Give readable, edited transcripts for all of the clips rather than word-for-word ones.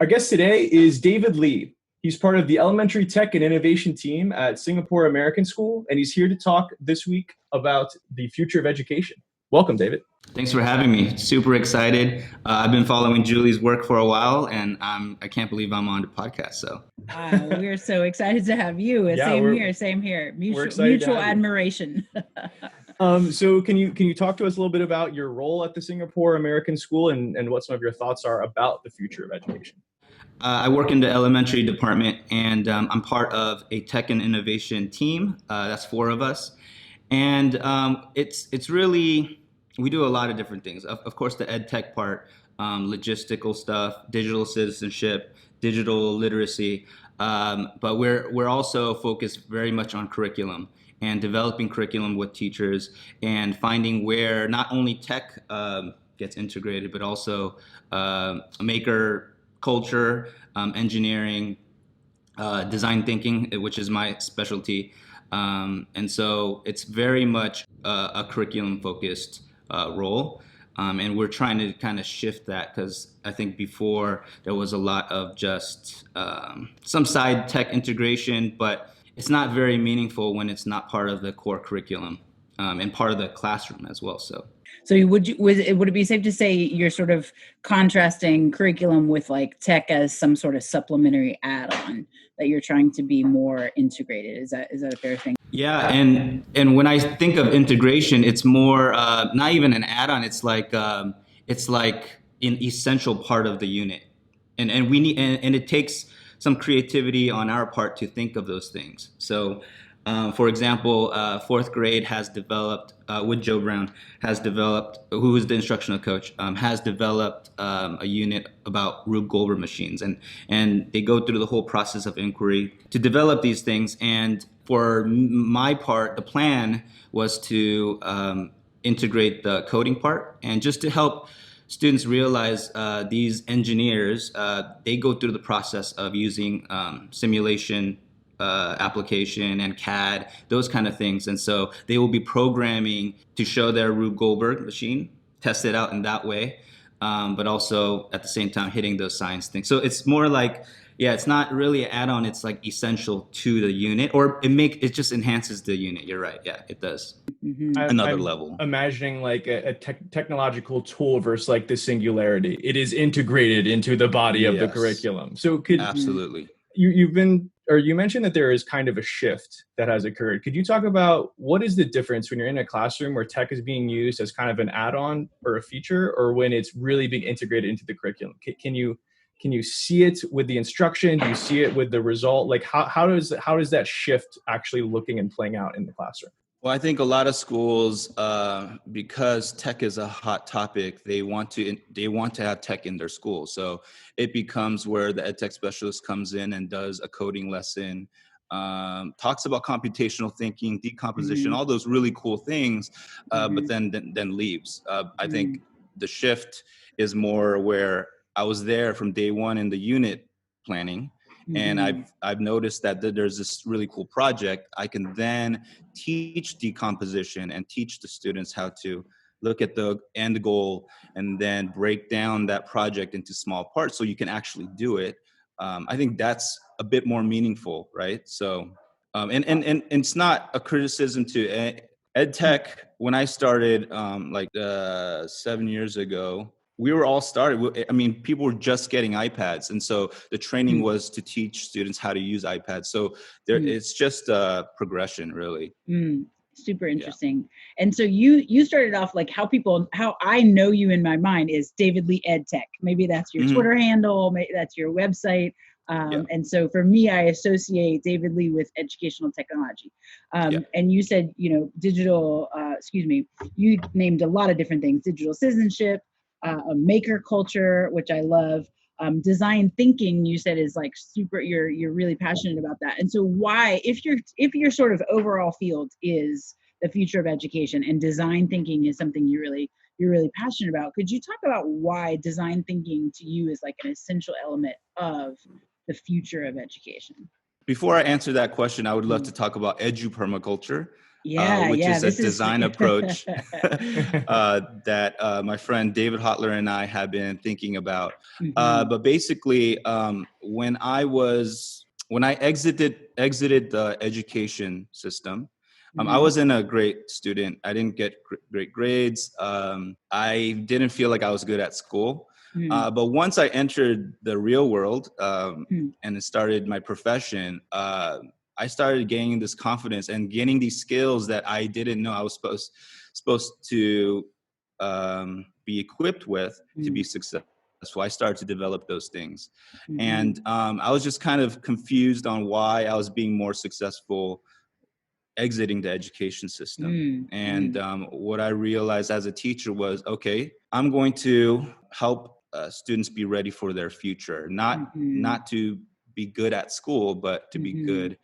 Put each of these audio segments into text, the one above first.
Our guest today is David Lee. He's part of the Elementary Tech and Innovation team at Singapore American School, and he's here to talk this week about the future of education. Welcome, David. Thanks for having me. Super excited. I've been following Julie's work for a while, and I can't believe I'm on the podcast. So we're so excited to have you. Same here. Mutual admiration. So can you talk to us a little bit about your role at the Singapore American School and what some of your thoughts are about the future of education? I work in the elementary department, and I'm part of a tech and innovation team. That's 4 of us, and it's really, we do a lot of different things. Of course, the ed tech part, logistical stuff, digital citizenship, digital literacy, but we're also focused very much on curriculum and developing curriculum with teachers and finding where not only tech gets integrated, but also maker culture, engineering, design thinking, which is my specialty. And so it's very much a curriculum focused role. And we're trying to kind of shift that, because I think before there was a lot of just some side tech integration, but it's not very meaningful when it's not part of the core curriculum and part of the classroom as well. So would it be safe to say you're sort of contrasting curriculum with like tech as some sort of supplementary add-on, that you're trying to be more integrated? Is that a fair thing? Yeah, and when I think of integration, it's more not even an add-on. It's like an essential part of the unit, and we need and it takes some creativity on our part to think of those things. So. For example, 4th grade has developed, with Joe Brown, who is the instructional coach, has developed a unit about Rube Goldberg machines. And they go through the whole process of inquiry to develop these things. And for my part, the plan was to integrate the coding part, and just to help students realize these engineers, they go through the process of using simulation application and CAD, those kind of things. And so they will be programming to show their Rube Goldberg machine, test it out in that way, but also at the same time hitting those science things. So it's more like, it's not really an add-on, it's like essential to the unit, or it just enhances the unit. You're right. Yeah, it does. Mm-hmm. Another level. Imagining like a technological tool versus like the singularity. It is integrated into the body of the curriculum. So absolutely. You mentioned that there is kind of a shift that has occurred. Could you talk about what is the difference when you're in a classroom where tech is being used as kind of an add-on or a feature, or when it's really being integrated into the curriculum? Can you see it with the instruction? Do you see it with the result? Like how does that shift actually looking and playing out in the classroom? Well, I think a lot of schools, because tech is a hot topic, they want to have tech in their school. So it becomes where the ed tech specialist comes in and does a coding lesson, talks about computational thinking, decomposition, all those really cool things, but then leaves. I think the shift is more where I was there from day one in the unit planning. And I've noticed that there's this really cool project. I can then teach decomposition and teach the students how to look at the end goal and then break down that project into small parts so you can actually do it. I think that's a bit more meaningful, right? So, and it's not a criticism to ed tech. When I started 7 years ago, we were all started. I mean, people were just getting iPads. And so the training was to teach students how to use iPads. So it's just a progression, really. Super interesting. Yeah. And so you started off like how I know you in my mind is David Lee Ed Tech. Maybe that's your Twitter handle, maybe that's your website. And so for me, I associate David Lee with educational technology. And you said, digital, you named a lot of different things: digital citizenship, a maker culture, which I love. Design thinking, you said, is like super. You're really passionate about that. And so, why, if your sort of overall field is the future of education, and design thinking is something you're really passionate about, could you talk about why design thinking to you is like an essential element of the future of education? Before I answer that question, I would love to talk about eduPermaculture. which is a This is design approach that my friend David Hotler and I have been thinking about. But basically, when I exited the education system, I wasn't a great student. I didn't get great grades. I didn't feel like I was good at school. But once I entered the real world and started my profession, I started gaining this confidence and gaining these skills that I didn't know I was supposed to be equipped with to be successful. I started to develop those things. And I was just kind of confused on why I was being more successful exiting the education system. And what I realized as a teacher was, okay, I'm going to help students be ready for their future, not to be good at school, but to be good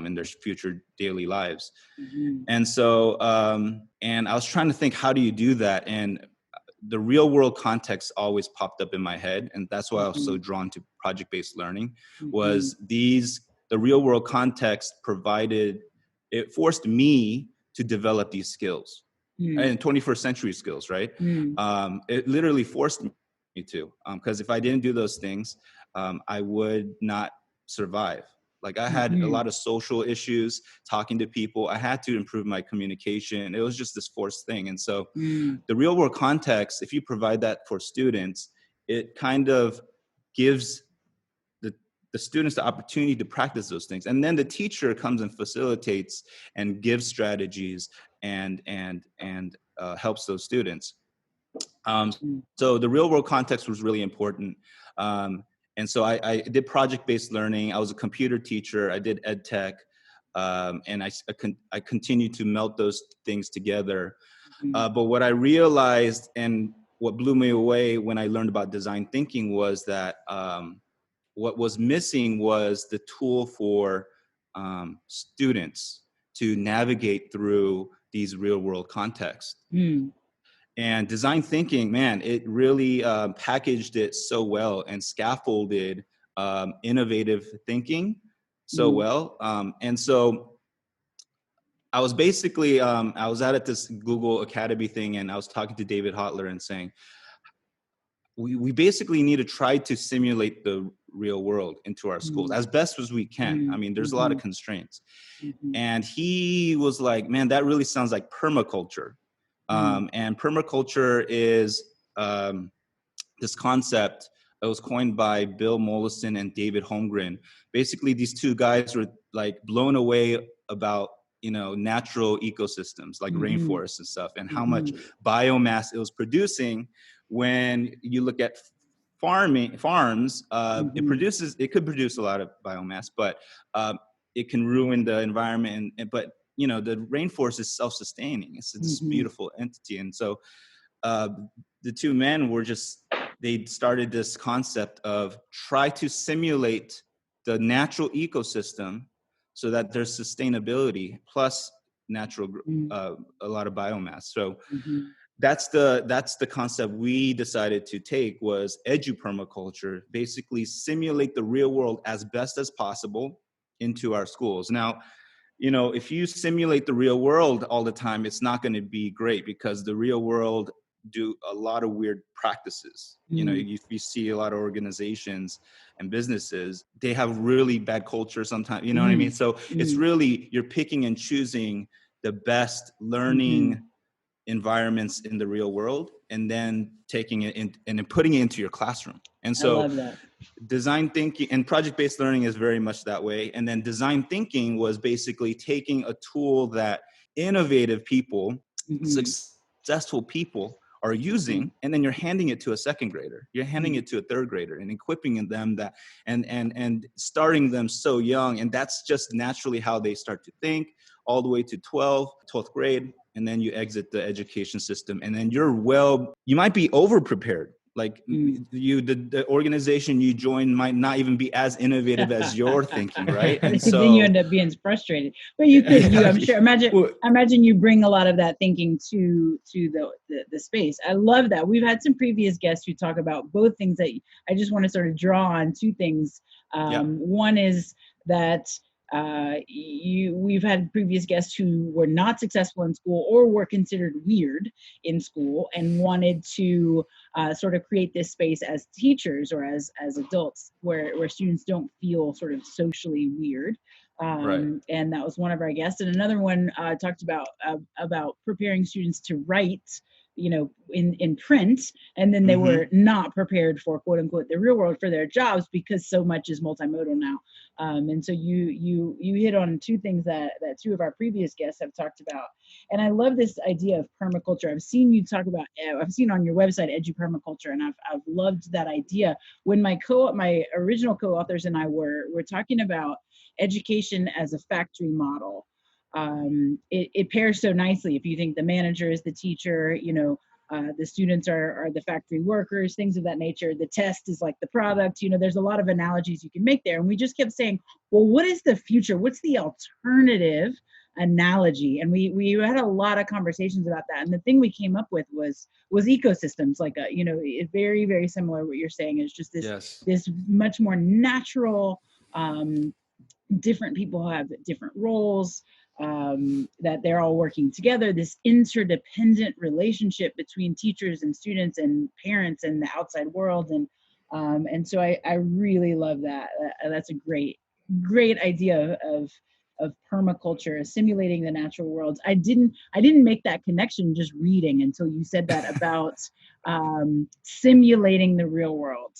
in their future daily lives. And so, and I was trying to think, how do you do that? And the real world context always popped up in my head. And that's why I was so drawn to project-based learning, was the real world context it forced me to develop these skills and 21st century skills, right? It literally forced me to, because if I didn't do those things, I would not survive. Like I had a lot of social issues, talking to people. I had to improve my communication. It was just this forced thing. And so the real world context, if you provide that for students, it kind of gives the students the opportunity to practice those things. And then the teacher comes and facilitates and gives strategies and helps those students. So the real world context was really important. And so I did project-based learning. I was a computer teacher. I did ed tech. And I continued to melt those things together. But what I realized and what blew me away when I learned about design thinking was that what was missing was the tool for students to navigate through these real world contexts. And design thinking, man, it really packaged it so well and scaffolded innovative thinking so well. And so I was basically, I was at this Google Academy thing, and I was talking to David Hotler and saying, we basically need to try to simulate the real world into our schools as best as we can. I mean, there's a lot of constraints. And he was like, man, that really sounds like permaculture. And permaculture is this concept that was coined by Bill Mollison and David Holmgren. Basically, these two guys were like blown away about natural ecosystems like rainforests and stuff, and how much biomass it was producing. When you look at farms, it could produce a lot of biomass, but it can ruin the environment. But the rainforest is self-sustaining. It's this beautiful entity. And so the two men they started this concept of try to simulate the natural ecosystem so that there's sustainability plus natural a lot of biomass. So that's the concept we decided to take, was eduPermaculture, basically simulate the real world as best as possible into our schools. Now, if you simulate the real world all the time, it's not going to be great, because the real world do a lot of weird practices. You see a lot of organizations and businesses, they have really bad culture sometimes, what I mean? So it's really, you're picking and choosing the best learning environments in the real world, and then taking it in and then putting it into your classroom. And so I love that. Design thinking and project-based learning is very much that way. And then design thinking was basically taking a tool that innovative people, successful people are using, and then you're handing it to a second grader, you're handing it to a third grader, and equipping them that and starting them so young. And that's just naturally how they start to think, all the way to 12th grade. And then you exit the education system, and then you might be over prepared. Like the organization you join might not even be as innovative as you're thinking, right? And so then you end up being frustrated. But I'm sure, imagine you bring a lot of that thinking to the space. I love that. We've had some previous guests who talk about both things that I just want to sort of draw on two things. One is that we've had previous guests who were not successful in school or were considered weird in school and wanted to sort of create this space as teachers or as adults where students don't feel sort of socially weird. Right. And that was one of our guests. And another one talked about preparing students to write, in print, and then they were not prepared for quote unquote the real world for their jobs because so much is multimodal now. And so you hit on two things that two of our previous guests have talked about, and I love this idea of permaculture. I've seen you talk about, I've seen on your website eduPermaculture, and I've loved that idea. When my original co-authors and I were talking about education as a factory model, it pairs so nicely. If you think the manager is the teacher, the students are the factory workers, things of that nature. The test is like the product. There's a lot of analogies you can make there. And we just kept saying, well, what is the future? What's the alternative analogy? And we had a lot of conversations about that. And the thing we came up with was ecosystems, like very, very similar. What you're saying is just this much more natural. Different people have different roles, that they're all working together, this interdependent relationship between teachers and students and parents and the outside world. And so I really love that. That's a great idea of permaculture, simulating the natural world. I didn't make that connection just reading until you said that about simulating the real world.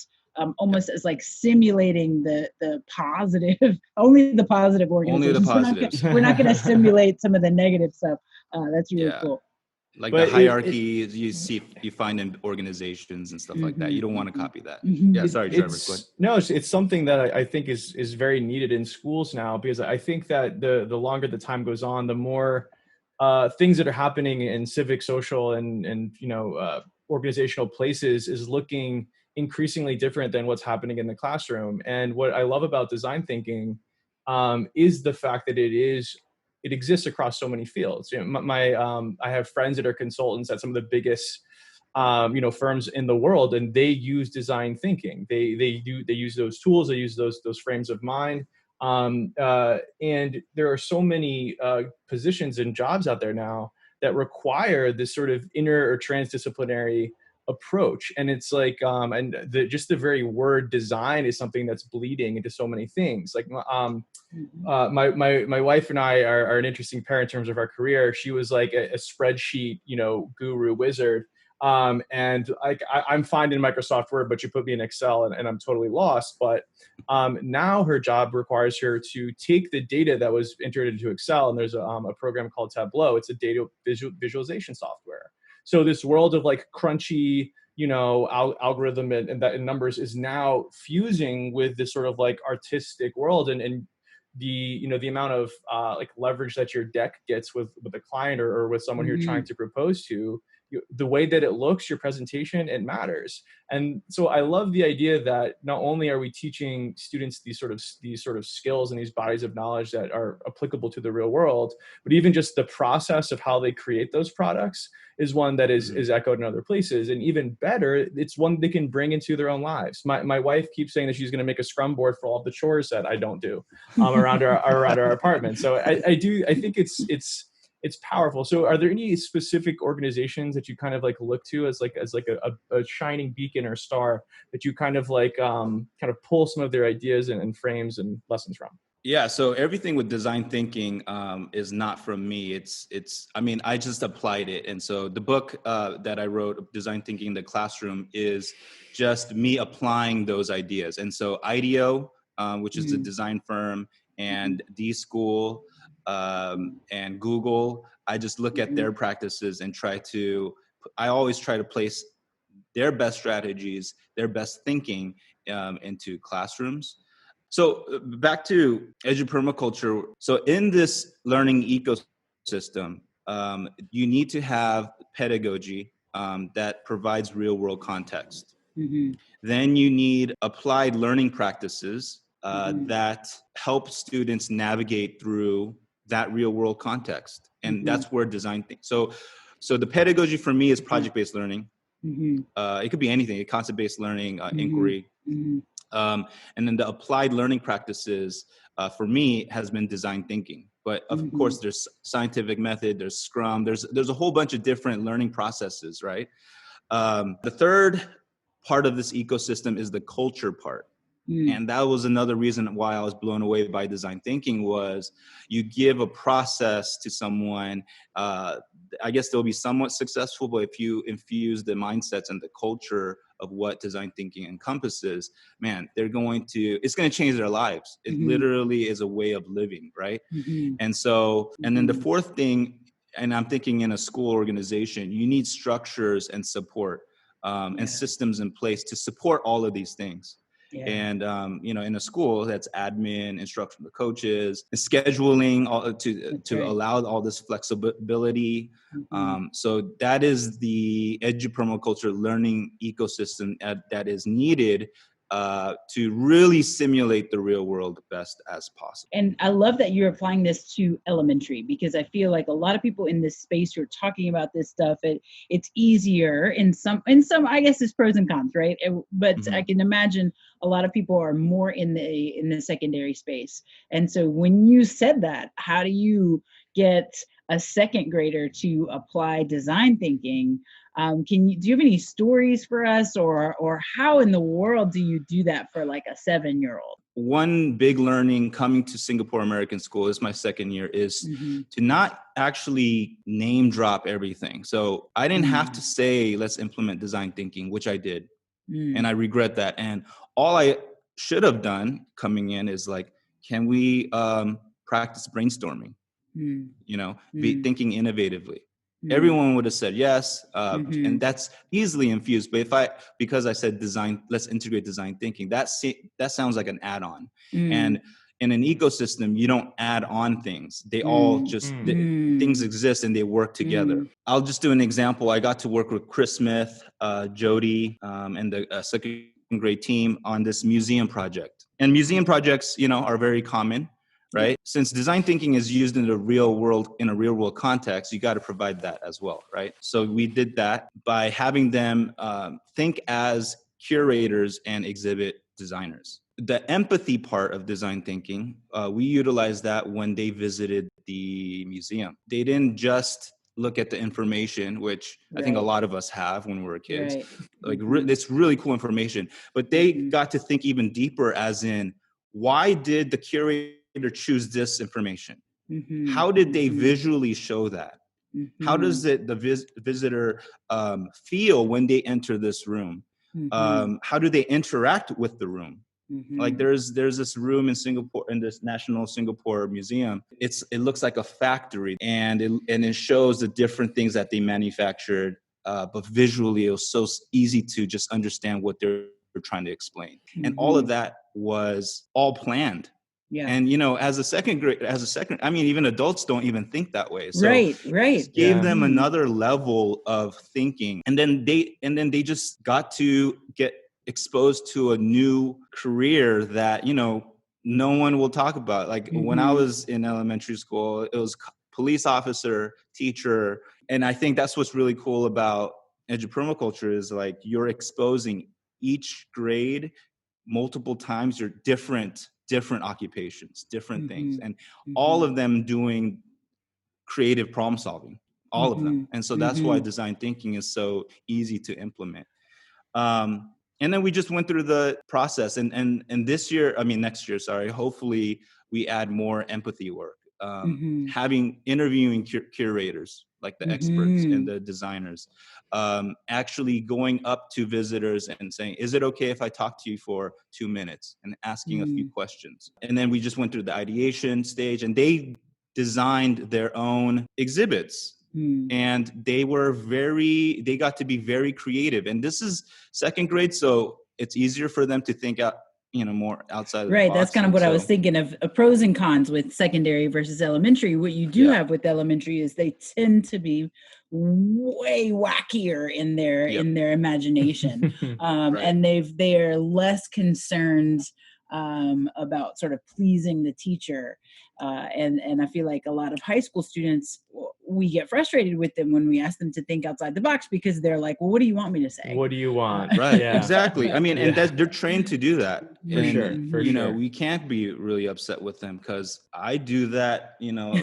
Almost as like simulating the positive, only the positive organizations. Only the positives. We're not going to simulate some of the negative stuff. That's really cool. Like the hierarchy you find in organizations and stuff like that. You don't want to copy that. Yeah, sorry, Trevor. No, it's something that I think is very needed in schools now, because I think that the longer the time goes on, the more things that are happening in civic, social, and organizational places is looking increasingly different than what's happening in the classroom. And what I love about design thinking is the fact that it exists across so many fields. I have friends that are consultants at some of the biggest firms in the world, and they use design thinking. They use those tools, they use those frames of mind. And there are so many positions and jobs out there now that require this sort of inner or transdisciplinary approach. And it's like, just the very word design is something that's bleeding into so many things. Like, my wife and I are an interesting pair in terms of our career. She was like a spreadsheet, guru wizard. And I'm fine in Microsoft Word, but you put me in Excel and I'm totally lost. But now her job requires her to take the data that was entered into Excel, and there's a program called Tableau. It's a data visualization software. So this world of like crunchy, algorithm and numbers is now fusing with this sort of like artistic world, and the amount of like leverage that your deck gets with a client or with someone you're trying to propose to. The way that it looks, your presentation, it matters. And so I love the idea that not only are we teaching students these sort of skills and these bodies of knowledge that are applicable to the real world, but even just the process of how they create those products is one that is echoed in other places. And even better, it's one they can bring into their own lives. My wife keeps saying that she's going to make a scrum board for all of the chores that I don't do around our apartment. So I think it's powerful. So are there any specific organizations that you kind of like look to as a shining beacon or star that you kind of like kind of pull some of their ideas and frames and lessons from? Yeah, so everything with design thinking is not from me. I just applied it. And so the book that I wrote, Design Thinking in the Classroom, is just me applying those ideas. And so IDEO, which is a design firm, and D-School, and Google, I just look at their practices and I always try to place their best strategies, their best thinking into classrooms. So back to eduPermaculture. So in this learning ecosystem, you need to have pedagogy that provides real world context. Then you need applied learning practices that help students navigate through that real world context. And that's where design thinks. So the pedagogy for me is project-based learning. It could be anything, concept-based learning, inquiry. And then the applied learning practices for me has been design thinking. But of course, there's scientific method, there's Scrum, there's a whole bunch of different learning processes, right? The third part of this ecosystem is the culture part. And that was another reason why I was blown away by design thinking was you give a process to someone, I guess they'll be somewhat successful, but if you infuse the mindsets and the culture of what design thinking encompasses, man, it's going to change their lives. It literally is a way of living, right? And so, and then the fourth thing, and I'm thinking in a school organization, you need structures and support and systems in place to support all of these things. Yeah. And, in a school, that's admin, instructional coaches, and scheduling to allow all this flexibility. So that is the eduPermaculture learning ecosystem that is needed to really simulate the real world best as possible. And I love that you're applying this to elementary, because I feel like a lot of people in this space, you're talking about this stuff, it's easier in some, I guess it's pros and cons, right? But I can imagine a lot of people are more in the secondary space. And so when you said that, how do you get a second grader to apply design thinking? Do you have any stories for us, or how in the world do you do that for like a 7-year-old? One big learning coming to Singapore American School, is my second year, is to not actually name drop everything. So I didn't have to say, let's implement design thinking, which I did. And I regret that. And all I should have done coming in is like, can we practice brainstorming? Be thinking innovatively. Everyone would have said yes, and that's easily infused. But because I said design, let's integrate design thinking, that sounds like an add-on. And in an ecosystem, you don't add on things. They all just, things exist and they work together. I'll just do an example. I got to work with Chris Smith, Jody, and the second grade team on this museum project. And museum projects, are very common. Right? Since design thinking is used in a real world context, you got to provide that as well, right? So we did that by having them think as curators and exhibit designers. The empathy part of design thinking, we utilized that when they visited the museum. They didn't just look at the information, which I think a lot of us have when we were kids. Like it's really cool information, but they got to think even deeper, as in, why did the curator choose this information? How did they visually show that? How does the visitor feel when they enter this room? How do they interact with the room? Like there's this room in Singapore, in this National Singapore Museum. It looks like a factory, and it shows the different things that they manufactured. But visually, it was so easy to just understand what they're trying to explain, and all of that was all planned. Yeah. And as a second, I mean, even adults don't even think that way. So right. It gave them another level of thinking. And then they just got to get exposed to a new career that, no one will talk about. Like when I was in elementary school, it was police officer, teacher. And I think that's what's really cool about eduPermaculture is like you're exposing each grade multiple times, you're different occupations, different things, and all of them doing creative problem solving, all of them. And so that's why design thinking is so easy to implement. And then we just went through the process, and this year, next year, sorry, hopefully we add more empathy work, interviewing curators, like the experts and the designers, actually going up to visitors and saying, is it okay if I talk to you for 2 minutes, and asking a few questions. And then we just went through the ideation stage, and they designed their own exhibits. And they got to be very creative. And this is second grade, so it's easier for them to think out, more outside of the box. That's kind of what I was thinking of pros and cons with secondary versus elementary. What you do have with elementary is they tend to be way wackier in their imagination. And they're less concerned about sort of pleasing the teacher. And I feel like a lot of high school students, we get frustrated with them when we ask them to think outside the box, because they're like, well, what do you want me to say? What do you want? Right. Yeah. Exactly. I mean, and they're trained to do that. For And, sure. For you sure. know, we can't be really upset with them, because I do that, you know,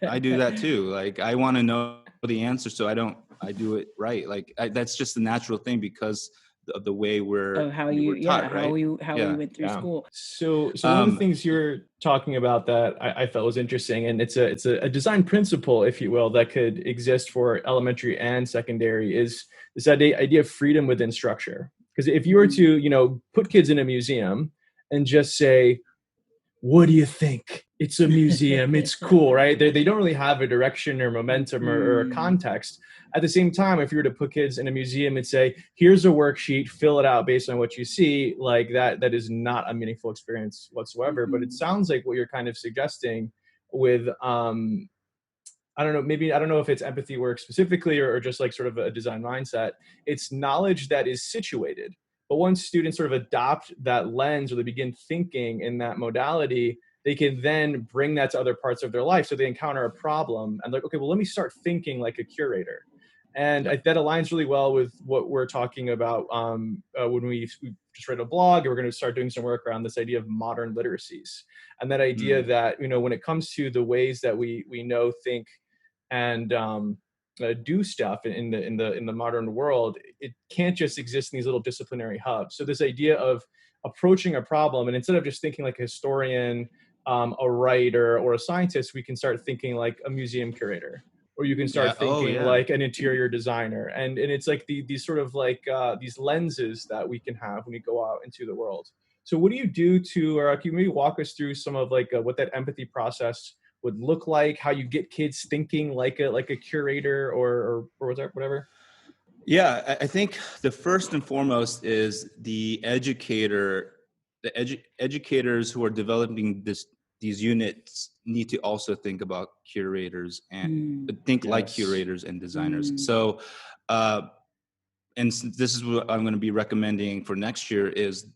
I do that too. Like, I want to know the answer, so I do it right. Like, that's just the natural thing, because of the way we were taught, right? we went through school. So one of the things you're talking about that I felt was interesting, and it's a design principle, if you will, that could exist for elementary and secondary, is this idea of freedom within structure. Because if you were to, you know, put kids in a museum and just say, what do you think? It's a museum. It's cool, right? They don't really have a direction or momentum or a context. At the same time, if you were to put kids in a museum and say, here's a worksheet, fill it out based on what you see, like that is not a meaningful experience whatsoever. But it sounds like what you're kind of suggesting with, I don't know, maybe, I don't know if it's empathy work specifically, or just like sort of a design mindset. It's knowledge that is situated. But once students sort of adopt that lens, or they begin thinking in that modality, they can then bring that to other parts of their life. So they encounter a problem and like, okay, well, let me start thinking like a curator. And that aligns really well with what we're talking about when we just read a blog, and we're going to start doing some work around this idea of modern literacies. And that idea that, you know, when it comes to the ways that we know, think, and do stuff in the modern world, it can't just exist in these little disciplinary hubs. So this idea of approaching a problem, and instead of just thinking like a historian, a writer, or a scientist, we can start thinking like a museum curator, or you can start thinking like an interior designer. And it's like these sort of like these lenses that we can have when we go out into the world. So what do you do to, or can you maybe walk us through some of like what that empathy process would look like, how you get kids thinking like a curator, or whatever? Yeah, I think the first and foremost is the educators who are developing these units need to also think about curators, and think like curators and designers. So, and this is what I'm going to be recommending for next year, is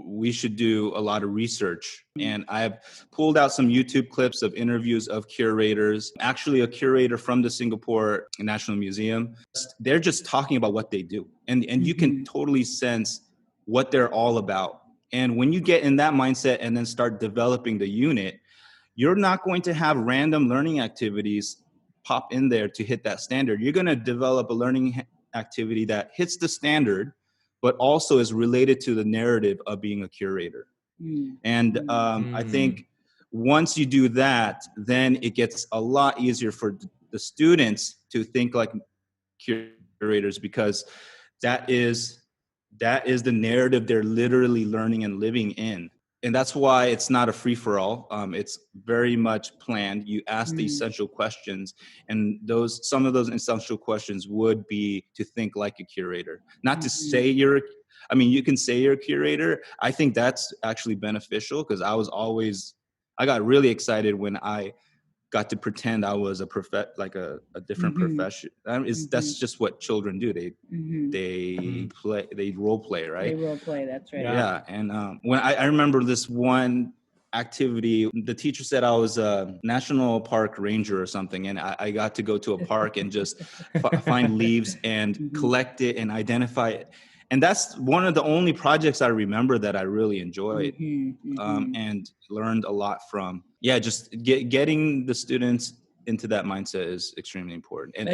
we should do a lot of research. And I've pulled out some YouTube clips of interviews of curators, actually a curator from the Singapore National Museum. They're just talking about what they do. And you can totally sense what they're all about. And when you get in that mindset and then start developing the unit, you're not going to have random learning activities pop in there to hit that standard. You're going to develop a learning activity that hits the standard, but also is related to the narrative of being a curator. And I think once you do that, then it gets a lot easier for the students to think like curators, because that is the narrative they're literally learning and living in. And that's why it's not a free-for-all. It's very much planned. You ask the essential questions, and some of those essential questions would be to think like a curator. Not to say you can say you're a curator. I think that's actually beneficial, because I got really excited when I got to pretend I was a different profession. That's just what children do. They play, they role play, right? They role play, that's right. Yeah. And when I remember this one activity, the teacher said I was a national park ranger or something, and I got to go to a park and just find leaves and collect it and identify it. And that's one of the only projects I remember that I really enjoyed and learned a lot from. Yeah, just getting the students into that mindset is extremely important. And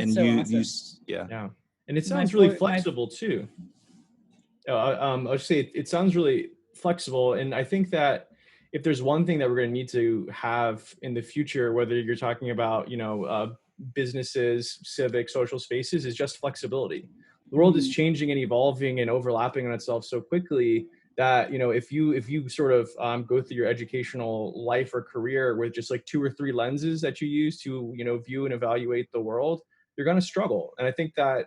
Yeah. And it sounds really flexible too. I'll just say it sounds really flexible. And I think that if there's one thing that we're going to need to have in the future, whether you're talking about, you know, businesses, civic, social spaces, is just flexibility. The world is changing and evolving and overlapping on itself so quickly that, you know, if you sort of go through your educational life or career with just like 2 or 3 lenses that you use to, you know, view and evaluate the world, you're going to struggle. And I think that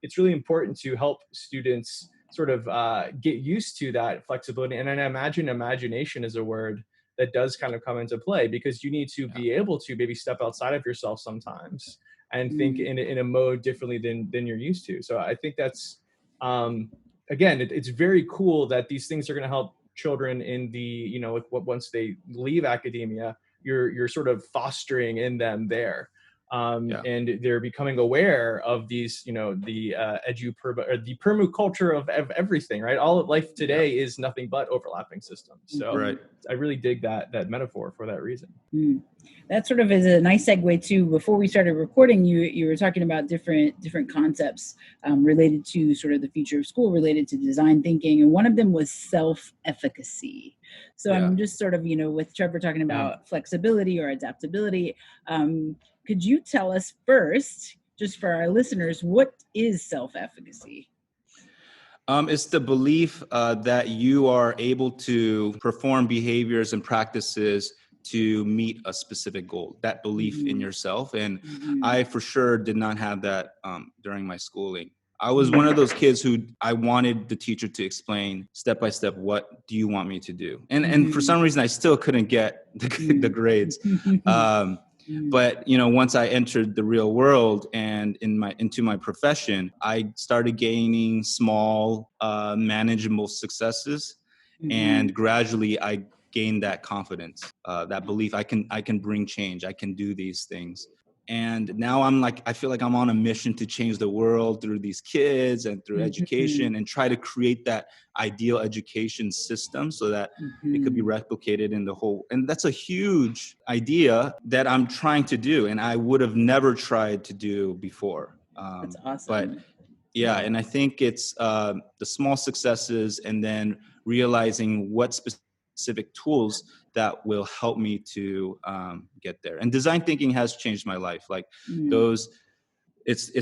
it's really important to help students sort of get used to that flexibility. And I imagine imagination is a word that does kind of come into play, because you need to be able to maybe step outside of yourself sometimes and think in a mode differently than you're used to. So I think that's, again, it's very cool that these things are going to help children in the, you know, once they leave academia, you're sort of fostering in them there. and they're becoming aware of these, the the permaculture of everything, right? All of life today is nothing but overlapping systems. So Right. I really dig that metaphor for that reason. That sort of is a nice segue too. Before we started recording, you were talking about different concepts related to sort of the future of school, related to design thinking, and one of them was self-efficacy. So I'm just sort of, with Trevor talking about flexibility or adaptability, could you tell us first, just for our listeners, what is self-efficacy? It's the belief that you are able to perform behaviors and practices to meet a specific goal, that belief in yourself. And I for sure did not have that during my schooling. I was one of those kids who I wanted the teacher to explain step by step, what do you want me to do? And for some reason, I still couldn't get the grades. But once I entered the real world and into my profession, I started gaining small, manageable successes, and gradually I gained that confidence, that belief I can bring change, I can do these things. And now I feel like I'm on a mission to change the world through these kids and through education, and try to create that ideal education system so that it could be replicated in the whole. And that's a huge idea that I'm trying to do, and I would have never tried to do before. That's awesome. But yeah, and I think it's the small successes, and then realizing what specific tools that will help me to get there. And design thinking has changed my life. Like it's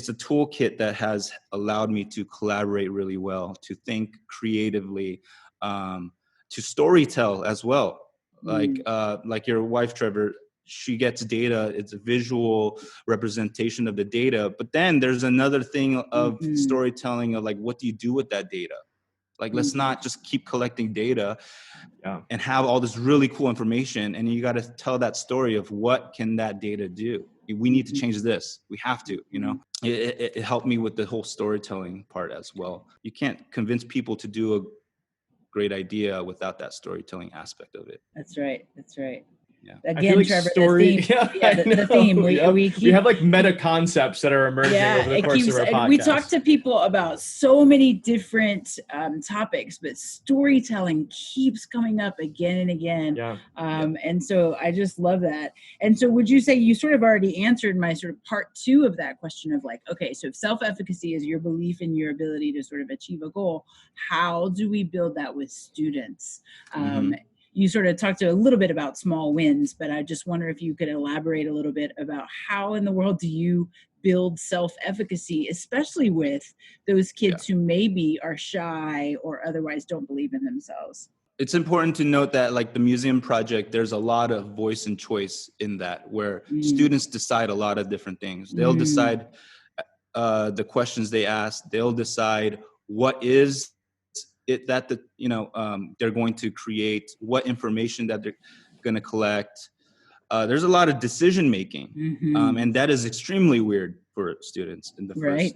a toolkit that has allowed me to collaborate really well, to think creatively, to storytell as well. Like your wife, Trevor, she gets data. It's a visual representation of the data. But then there's another thing of storytelling of like, what do you do with that data? Like, let's not just keep collecting data and have all this really cool information. And you got to tell that story of what can that data do? We need to change this. We have to, it helped me with the whole storytelling part as well. You can't convince people to do a great idea without that storytelling aspect of it. That's right. That's right. Yeah. Again, like Trevor, story, the theme. We have like meta concepts that are emerging over the course of our podcast. We talk to people about so many different topics, but storytelling keeps coming up again and again. And so I just love that. And so would you say you sort of already answered my sort of part 2 of that question of like, okay, so if self-efficacy is your belief in your ability to sort of achieve a goal, how do we build that with students? You sort of talked a little bit about small wins, but I just wonder if you could elaborate a little bit about how in the world do you build self-efficacy, especially with those kids who maybe are shy or otherwise don't believe in themselves. It's important to note that like the museum project, there's a lot of voice and choice in that, where students decide a lot of different things. They'll decide the questions they ask. They'll decide what is it that they're going to create, what information that they're going to collect. There's a lot of decision making, and that is extremely weird for students in the first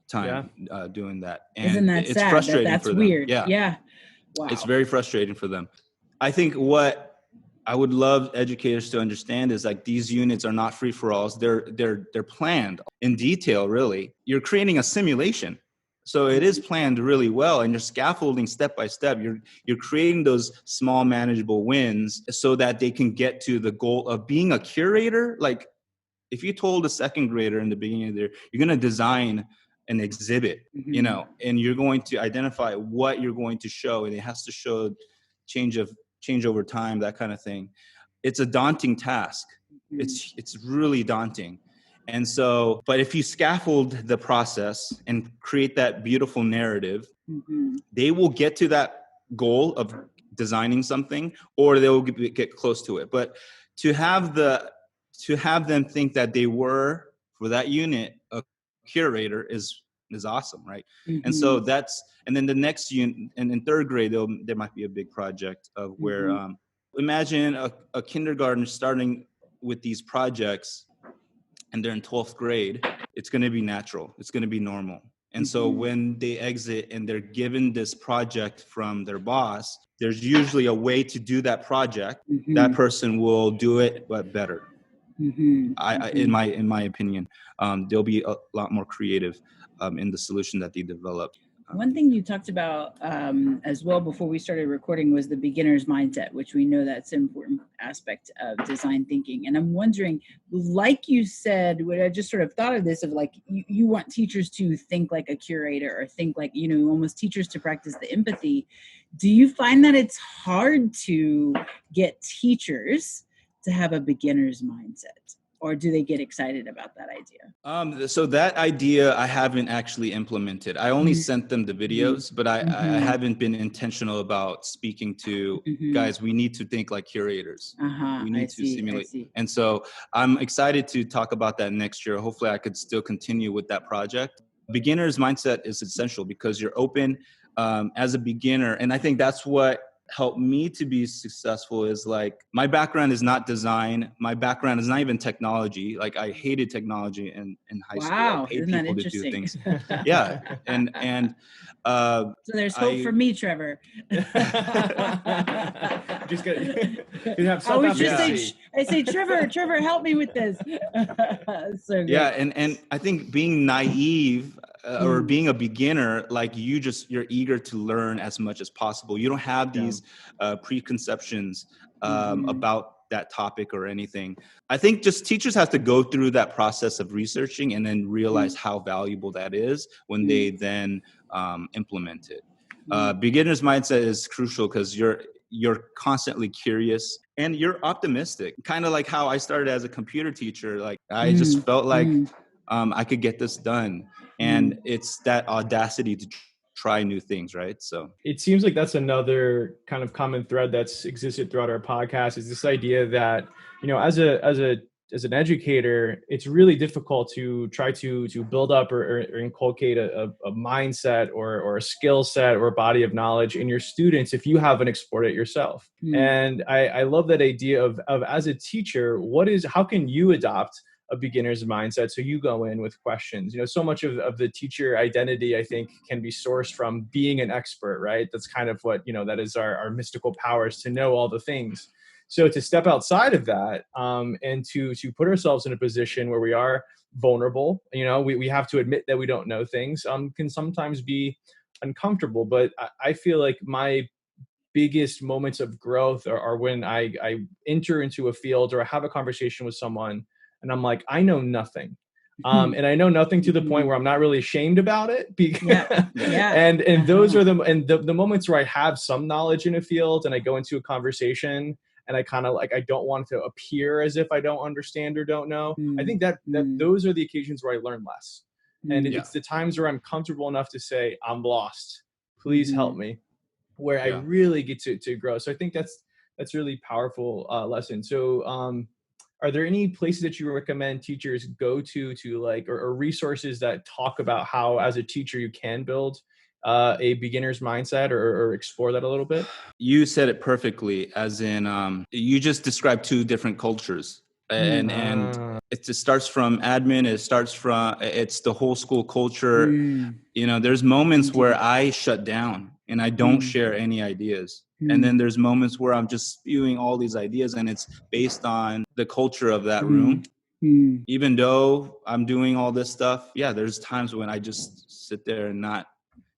time doing that. And isn't that it's sad? frustrating That's for them. weird. Yeah. Wow. It's very frustrating for them. I think what I would love educators to understand is like these units are not free for alls. They're planned in detail. Really, you're creating a simulation. So it is planned really well, and you're scaffolding step by step. You're creating those small manageable wins so that they can get to the goal of being a curator. Like if you told a second grader in the beginning of the year, you're going to design an exhibit, and you're going to identify what you're going to show, and it has to show change over time, that kind of thing. It's a daunting task. It's really daunting. And so, but if you scaffold the process and create that beautiful narrative, they will get to that goal of designing something, or they will get close to it. But to have them think that they were, for that unit, a curator is awesome, right? And so and then the next unit, and in third grade, there might be a big project of where, imagine a kindergarten starting with these projects, and they're in 12th grade. It's going to be natural. It's going to be normal. And so when they exit and they're given this project from their boss, there's usually a way to do that project. That person will do it, but better. In my opinion, they'll be a lot more creative in the solution that they develop. One thing you talked about as well before we started recording was the beginner's mindset, which we know that's an important aspect of design thinking. And I'm wondering, like you said, what I just sort of thought of this of like, you want teachers to think like a curator or think like, almost teachers to practice the empathy. Do you find that it's hard to get teachers to have a beginner's mindset? Or do they get excited about that idea? So that idea I haven't actually implemented. I only sent them the videos, but I haven't been intentional about speaking to guys. We need to think like curators. We need to simulate. And so I'm excited to talk about that next year. Hopefully I could still continue with that project. Beginner's mindset is essential because you're open as a beginner. And I think that's what helped me to be successful is like, my background is not design. My background is not even technology. Like I hated technology in high school. I paid people to do things. Yeah. And so there's hope for me, Trevor. Just have I say, Trevor, help me with this. So great. Yeah. And I think being naive or being a beginner, like you're eager to learn as much as possible. You don't have these preconceptions about that topic or anything. I think just teachers have to go through that process of researching and then realize how valuable that is when they then implement it. Beginner's mindset is crucial because you're constantly curious and you're optimistic, kind of like how I started as a computer teacher. Like I just felt like I could get this done. And it's that audacity to try new things, right? So it seems like that's another kind of common thread that's existed throughout our podcast is this idea that, as an educator, it's really difficult to try to build up or inculcate a mindset or a skill set or a body of knowledge in your students if you haven't explored it yourself. And I love that idea of as a teacher, how can you adopt a beginner's mindset so you go in with questions? So much of the teacher identity, I think, can be sourced from being an expert, right? That's kind of what, that is our mystical powers, to know all the things. So to step outside of that and to put ourselves in a position where we are vulnerable, we have to admit that we don't know things, can sometimes be uncomfortable. But I feel like my biggest moments of growth are when I enter into a field or I have a conversation with someone and I'm like, I know nothing. And I know nothing to the point where I'm not really ashamed about it. And those are the moments where I have some knowledge in a field and I go into a conversation and I kind of like, I don't want to appear as if I don't understand or don't know. I think that those are the occasions where I learn less. And it's the times where I'm comfortable enough to say, I'm lost. Please help me, where I really get to grow. So I think that's really powerful lesson. So are there any places that you recommend teachers go to like, or resources that talk about how as a teacher you can build a beginner's mindset or explore that a little bit? You said it perfectly, as in you just described two different cultures. And it starts from admin, it's the whole school culture. There's moments where I shut down and I don't share any ideas. And then there's moments where I'm just spewing all these ideas and it's based on the culture of that room. Even though I'm doing all this stuff, there's times when I just sit there and not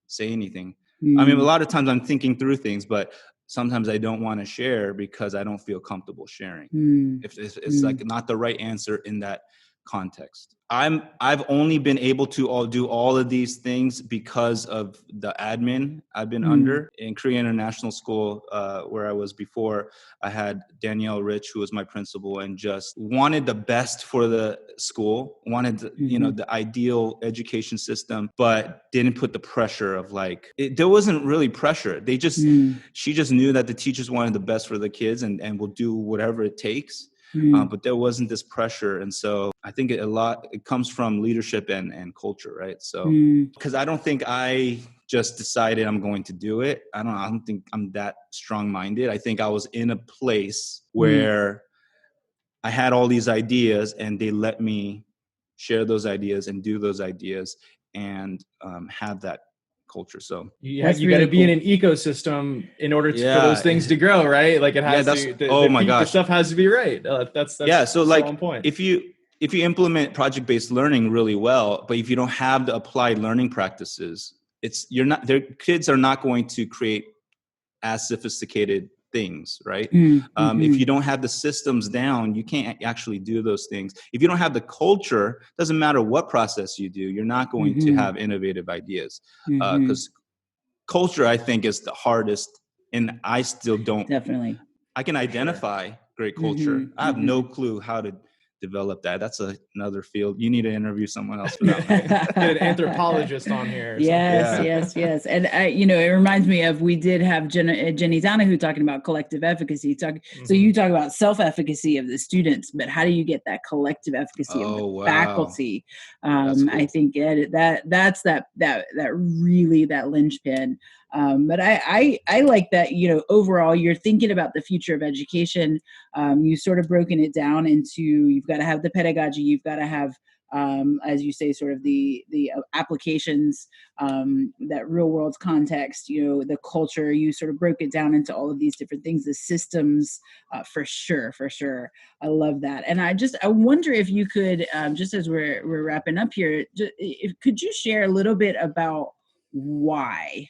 say anything. I mean, a lot of times I'm thinking through things, but sometimes I don't want to share because I don't feel comfortable sharing. If it's like not the right answer in that context. I've only been able to do all of these things because of the admin I've been under. In Korea International School, where I was before, I had Danielle Rich, who was my principal, and just wanted the best for the school, wanted the ideal education system, but didn't put the pressure of there wasn't really pressure. She just knew that the teachers wanted the best for the kids and will do whatever it takes. But there wasn't this pressure. And so I think it comes from leadership and culture, right? So, because I don't think I just decided I'm going to do it. I don't think I'm that strong-minded. I think I was in a place where I had all these ideas and they let me share those ideas and do those ideas and have that culture. So you That's got to really be in cool. an ecosystem in order for those things yeah, to grow, right? Like it yeah, has that's, to, oh my the gosh. stuff has to be right. Yeah. That's So so like on point. if you implement project-based learning really well, but if you don't have the applied learning practices, their kids are not going to create as sophisticated things, right? If you don't have the systems down, you can't actually do those things. If you don't have the culture, doesn't matter what process you do, you're not going to have innovative ideas. Because culture, I think, is the hardest, and I still don't. Definitely. I can identify great culture. I have no clue how to develop that. That's another field. You need to interview someone else for that one. Get an anthropologist on here or something. Yes, yes. And it reminds me of, we did have Jenny Donahue talking about collective efficacy. So you talk about self-efficacy of the students, but how do you get that collective efficacy of the faculty? That's cool. I think that's really that linchpin. But I like that, overall you're thinking about the future of education. You sort of broken it down into, you've got to have the pedagogy, you've got to have, as you say, sort of the applications, that real world context, the culture. You sort of broke it down into all of these different things, the systems, for sure. I love that. And I wonder if you could, just as we're wrapping up here, could you share a little bit about why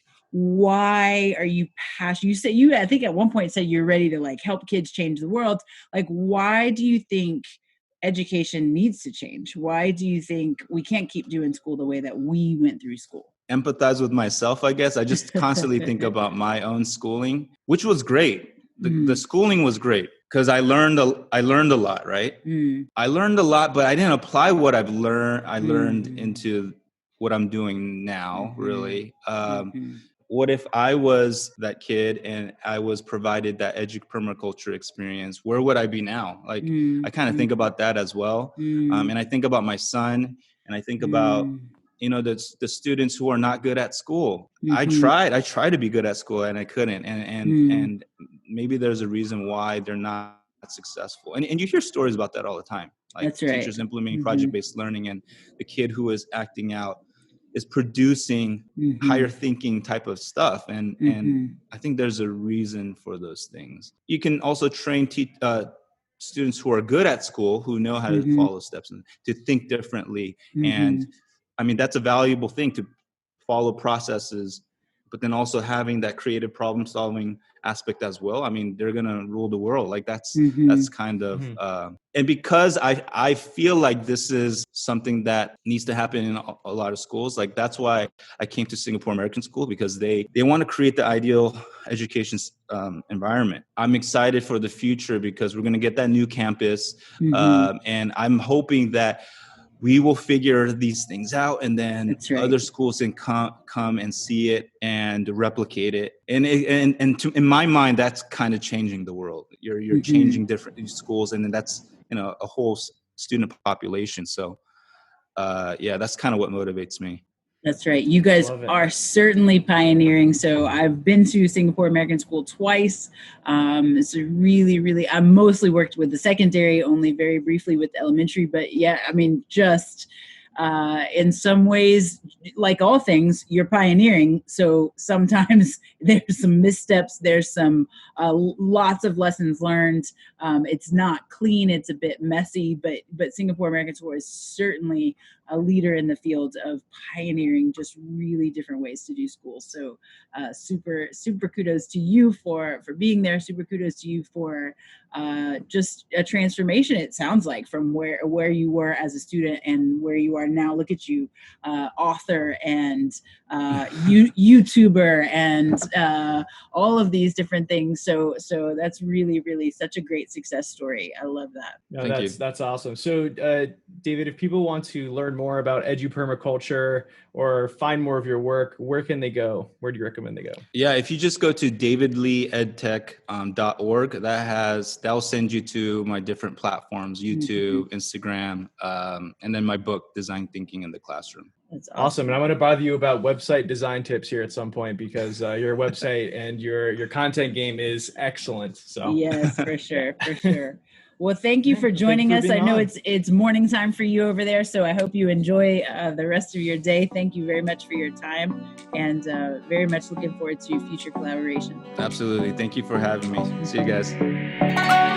are you passionate? I think at one point said you're ready to like help kids change the world. Like, why do you think education needs to change? Why do you think we can't keep doing school the way that we went through school? Empathize with myself, I guess. I just constantly think about my own schooling, which was great. The schooling was great because I learned a lot, right? I learned a lot, but I didn't apply what I learned into what I'm doing now, really. What if I was that kid and I was provided that eduPermaculture experience? Where would I be now? Like, I kind of think about that as well. And I think about my son, and I think about, the students who are not good at school. I tried to be good at school and I couldn't. And maybe there's a reason why they're not successful. And you hear stories about that all the time. Like, That's right. teachers implementing project-based learning, and the kid who is acting out is producing higher thinking type of stuff. And I think there's a reason for those things. You can also train students who are good at school, who know how to follow steps and to think differently. And I mean, that's a valuable thing, to follow processes, but then also having that creative problem solving aspect as well. I mean, they're going to rule the world. Like that's kind of, and because I feel like this is something that needs to happen in a lot of schools. Like, that's why I came to Singapore American School, because they want to create the ideal education environment. I'm excited for the future because we're going to get that new campus. And I'm hoping that we will figure these things out, and then other schools can come and see it and replicate it. And in my mind, that's kind of changing the world. You're changing different schools, and then that's a whole student population. So that's kind of what motivates me. That's right. You guys are certainly pioneering. So I've been to Singapore American School twice. It's really, I mostly worked with the secondary, only very briefly with elementary. But yeah, I mean, just in some ways, like all things, you're pioneering. So sometimes there's some missteps. There's some lots of lessons learned. It's not clean. It's a bit messy. But Singapore American School is certainly a leader in the field of pioneering just really different ways to do school. So super kudos to you for being there. Super kudos to you for just a transformation, it sounds like, from where you were as a student and where you are now. Look at you, author and YouTuber and all of these different things. So that's really such a great success story. I love that. No, that's awesome. So David, if people want to learn more about eduPermaculture or find more of your work, where can they go? Where do you recommend they go? Yeah, if you just go to davidleeedtech.org, that'll send you to my different platforms, YouTube, Instagram, and then my book, Design Thinking in the Classroom. That's awesome. And I'm going to bother you about website design tips here at some point, because your website and your content game is excellent. So yes, for sure. Well, thank you for joining us. I know on. it's morning time for you over there, so I hope you enjoy the rest of your day. Thank you very much for your time, and very much looking forward to future collaboration. Absolutely. Thank you for having me. See you guys.